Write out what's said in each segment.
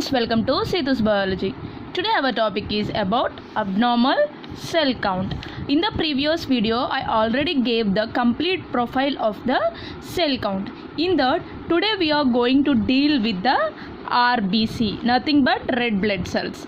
friends, welcome to Setu's Biology. Today our topic is about abnormal cell count. In the previous video, I already gave the complete profile of the cell count. In that, today we are going to deal with the RBC, nothing but red blood cells.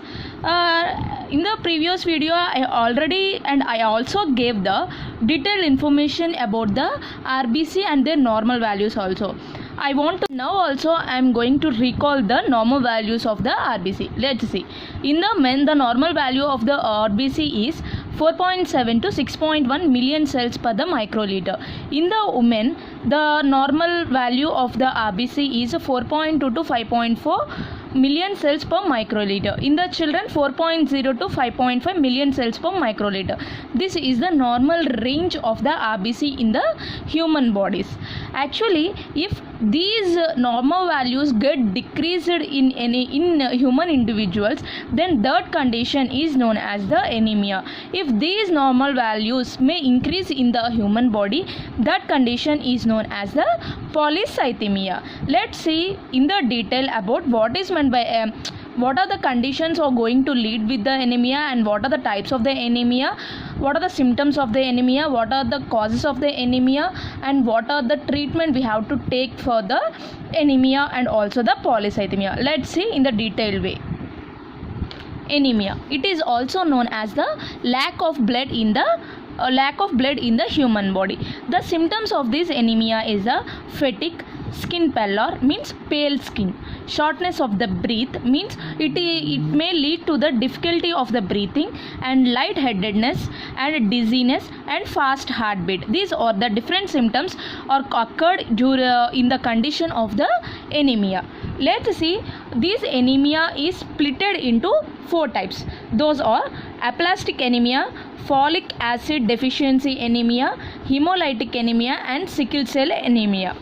In the previous video, I also gave the detailed information about the RBC and their normal values also. I am going to recall the normal values of the RBC. Let's see. In the men, the normal value of the RBC is 4.7 to 6.1 million cells per the microliter. In the women, the normal value of the RBC is 4.2 to 5.4 million cells per microliter. In the children, 4.0 to 5.5 million cells per microliter. This is the normal range of the RBC in the human bodies. Actually, if these normal values get decreased in human individuals, then that condition is known as the anemia. If these normal values may increase in the human body, that condition is known as the polycythemia. Let's see in the detail about what is meant by what are the conditions are going to lead with the anemia, and what are the types of the anemia, what are the symptoms of the anemia, what are the causes of the anemia, and what are the treatment we have to take for the anemia and also the polycythemia. Let's see in the detailed way. Anemia, it is also known as the lack of blood in the human body. The symptoms of this anemia is a fatigue, skin pallor means pale skin, shortness of the breath means it may lead to the difficulty of the breathing, and lightheadedness and dizziness and fast heartbeat. These are the different symptoms are occurred in the condition of the anemia. Let's see, this anemia is splitted into 4 types. Those are aplastic anemia, folic acid deficiency anemia, hemolytic anemia, and sickle cell anemia.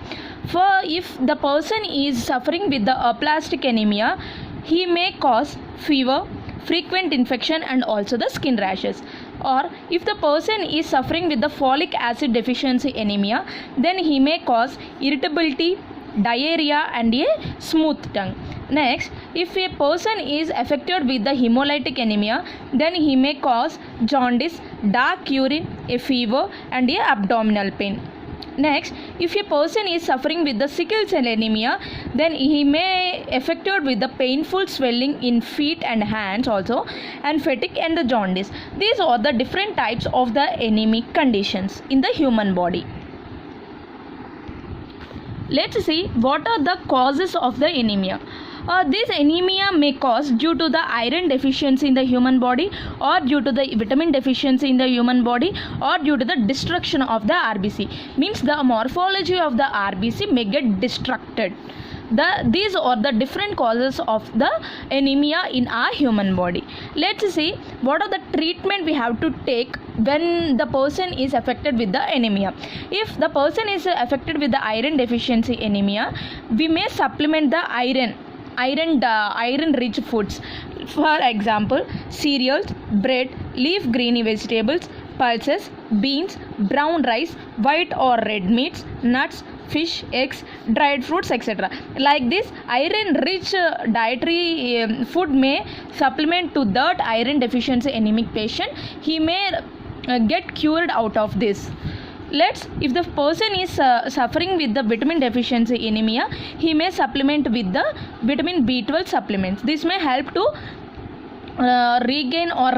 For if the person is suffering with the aplastic anemia, he may cause fever, frequent infection, and also the skin rashes. Or if the person is suffering with the folic acid deficiency anemia, then he may cause irritability, diarrhea, and a smooth tongue. Next, if a person is affected with the hemolytic anemia, then he may cause jaundice, dark urine, a fever, and a abdominal pain. Next, if a person is suffering with the sickle cell anemia, then he may affected with the painful swelling in feet and hands also, and fatigue and the jaundice. These are the different types of the anemic conditions in the human body. Let's see what are the causes of the anemia. This anemia may cause due to the iron deficiency in the human body, or due to the vitamin deficiency in the human body, or due to the destruction of the RBC. Means the morphology of the RBC may get destructed. These are the different causes of the anemia in our human body. Let's see what are the treatment we have to take when the person is affected with the anemia. If the person is affected with the iron deficiency anemia, we may supplement the iron rich foods. For example, cereals, bread, leaf green vegetables, pulses, beans, brown rice, white or red meats, nuts, fish, eggs, dried fruits, etc. Like this, iron rich dietary food may supplement to that iron deficiency anemic patient. He may get cured out of this. If the person is suffering with the vitamin deficiency anemia, he may supplement with the vitamin B12 supplements. This may help to regain or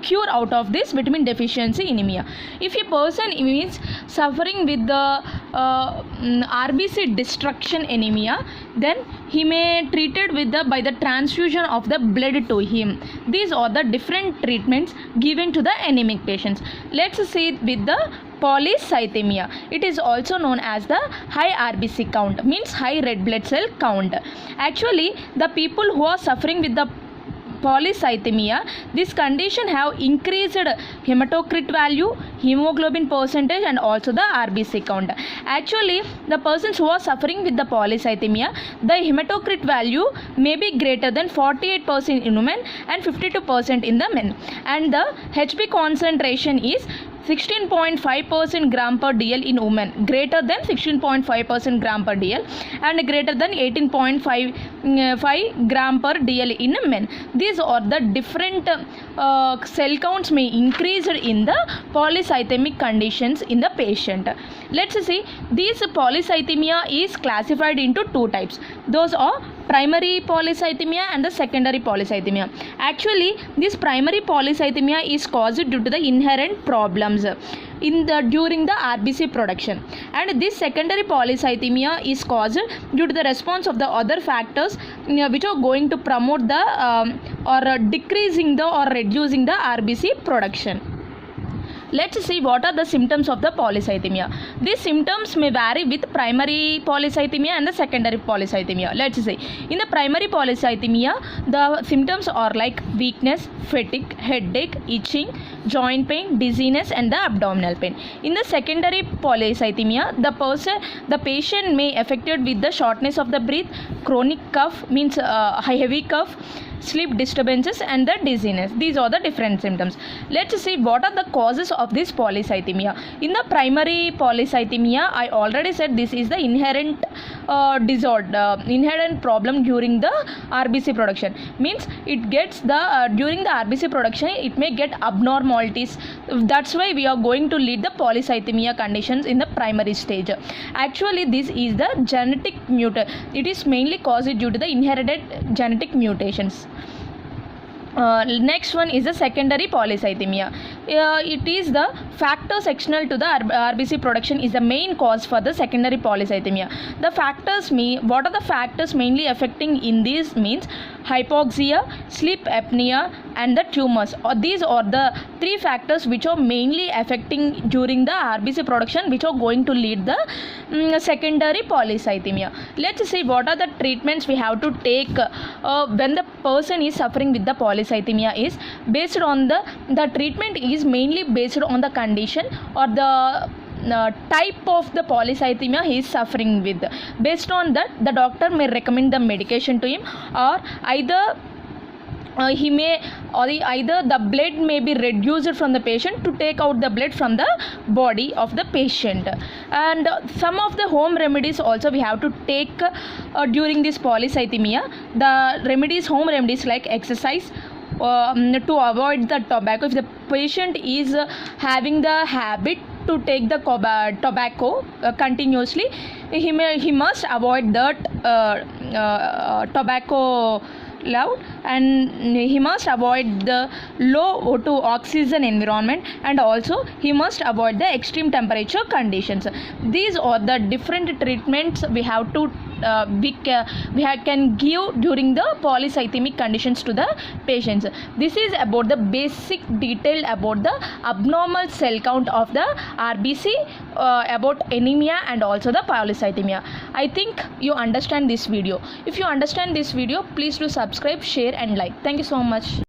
cure out of this vitamin deficiency anemia. If a person is suffering with the RBC destruction anemia, then he may treated with by the transfusion of the blood to him. These are the different treatments given to the anemic patients. Let's see with the polycythemia. It is also known as the high RBC count, means high red blood cell count. Actually, the people who are suffering with the polycythemia, this condition have increased hematocrit value, hemoglobin percentage, and also the RBC count. Actually, the persons who are suffering with the polycythemia, the hematocrit value may be greater than 48% in women and 52% in the men, and the HB concentration is 16.5% gram per dl in women, greater than 16.5% gram per dl, and greater than 18.5 gram per dl in men. These are the different cell counts may increase in the polycythemic conditions in the patient. Let's see, this polycythemia is classified into two types. Those are primary polycythemia and the secondary polycythemia. Actually, this primary polycythemia is caused due to the inherent problems during the RBC production, and this secondary polycythemia is caused due to the response of the other factors which are going to promote the or decreasing the or reducing the RBC production. Let's see what are the symptoms of the polycythemia. These symptoms may vary with primary polycythemia and the secondary polycythemia. Let's see. In the primary polycythemia, the symptoms are like weakness, fatigue, headache, itching, joint pain, dizziness, and the abdominal pain. In the secondary polycythemia, the patient may affected with the shortness of the breath, chronic cough means heavy cough, sleep disturbances, and the dizziness. These are the different symptoms. Let's see what are the causes of this polycythemia. In the primary polycythemia, I already said this is the inherent disorder, inherent problem during the RBC production. Means it gets the during the RBC production it may get abnormalities. That's why we are going to lead the polycythemia conditions in the primary stage. Actually, this is the genetic mutation. It is mainly caused due to the inherited genetic mutations. Next one is the secondary polycythemia. It is the factor sectional to the RBC production is the main cause for the secondary polycythemia. The factors what are the factors mainly affecting in this means hypoxia, sleep apnea, and the tumors. These are the three factors which are mainly affecting during the RBC production, which are going to lead the secondary polycythemia. Let's see what are the treatments we have to take when the person is suffering with the polycythemia. Is based on the treatment is mainly based on the condition or the type of the polycythemia he is suffering with. Based on that, the doctor may recommend the medication to him, or either either the blood may be reduced from the patient to take out the blood from the body of the patient. And some of the home remedies also we have to take during this polycythemia. The home remedies like exercise, to avoid the tobacco. If the patient is having the habit to take the tobacco continuously, he must avoid that tobacco loud, and he must avoid the low O2 oxygen environment, and also he must avoid the extreme temperature conditions. These are the different treatments we have to can give during the polycythemic conditions to the patients. This is about the basic detail about the abnormal cell count of the RBC, about anemia and also the polycythemia. I think you understand this video. If you understand this video, please do subscribe, share and like. Thank you so much.